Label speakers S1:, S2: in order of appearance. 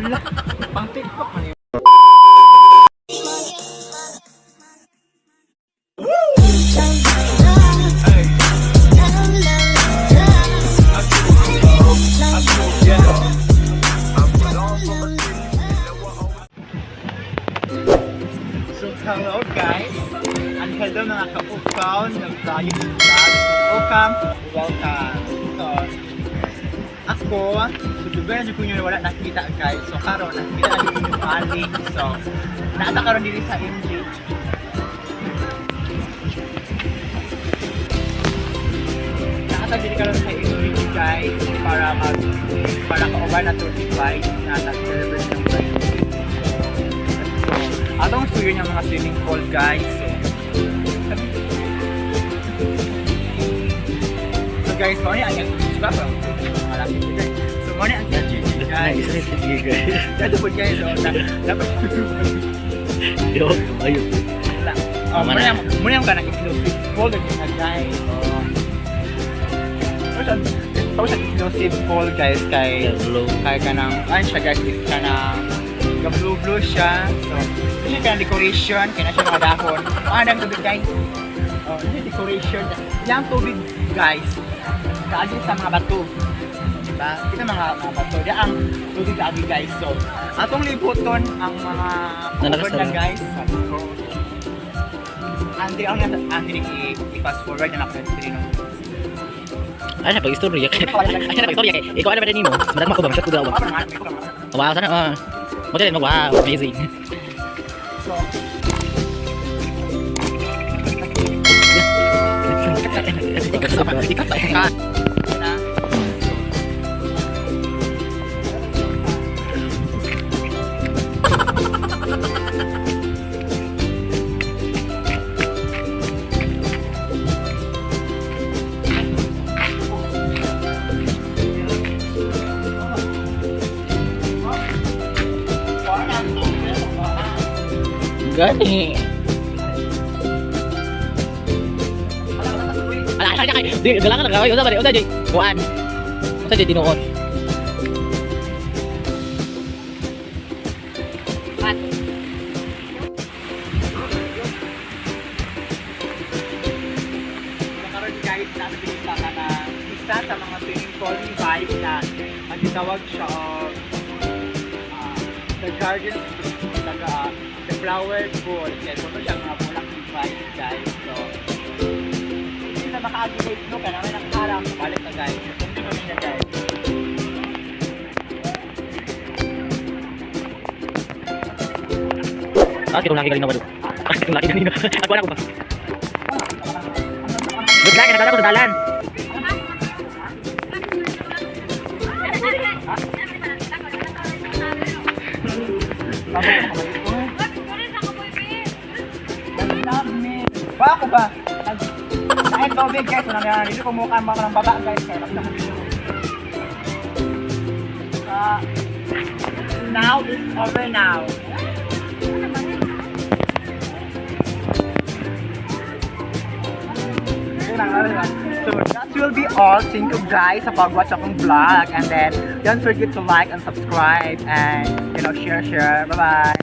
S1: Ala, pang TikTok man yun. So, hello guys! And hello mga kapukaw ng tayo ng vlog. Welcome! So, ako, sudugan na kung yun wala nakita guys. So, karon nakita na yung aling. So, naata karon dito sa MGG. Naata dito karon sa MGG guys para ka-over na 35 na nag-server ng price. Atong suyo niya mga swimming pool guys. So guys, mo ni ang diba ba? So mo ni ang guys. Dito po guys, dapat
S2: yo, ayun.
S1: Mo ni ang kanang exclusive pool guys. So sa exclusive pool guys kay kanang siya guys is kanang blue siya. So ini kan decoration kaya siya mga dahon. Ang tubig guys. Ini decoration. Yang tubig guys. Kaagi sa mga bato. Diba? Kita mga bato. Diyan ang tubig lagi guys. So atong libuton ang mga cover na guys. Andi i-fast forward na natin no.
S2: Ay, pag-istorya kay. Ay, pag-istorya kay. Ikaw ano ba din mo? Madag mo ko ba? Shot ko daw. Wow, sana. Model mo, wow, amazing.
S1: So,
S2: Gani. Ala kay. Di galang na gaway. Unsa ba di? Unsa di? Kuan. Unsa di tinuod? At karon guys, natin pa na isa sa mga swimming pool ni vibe na ang tawag siya the garden the flower pool. Kaya kung siya mga pulang vibe guys. So hindi na maka-activate no kaya naman nakaharap balik na guys. Hindi kami na guys. Kung laki galing na walo. Kung laki galing na. Ako na ko ba? Good luck, nagdala ko sa dalan.
S1: Ba ako ba? Dahil tubig guys, dito kumuha ang mga ng baba guys. Kaya now is over now. So that will be all. Thank you guys sa pag-watch akong vlog, and then don't forget to like and subscribe and share. Bye bye.